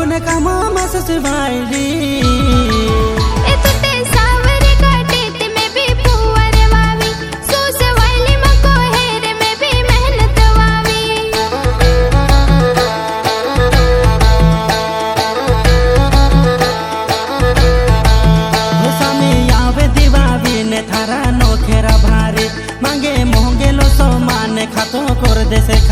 पाकुने कामा मस सिवाईली ए तुटे सावरे काटे ते में भी पुअर वावी सूस वाली मको हेर में भी मेहनत वावी सामी आवे दिवावी ने थारा नोखेरा भारी मांगे मोंगे लो सो माने खातो कर दे से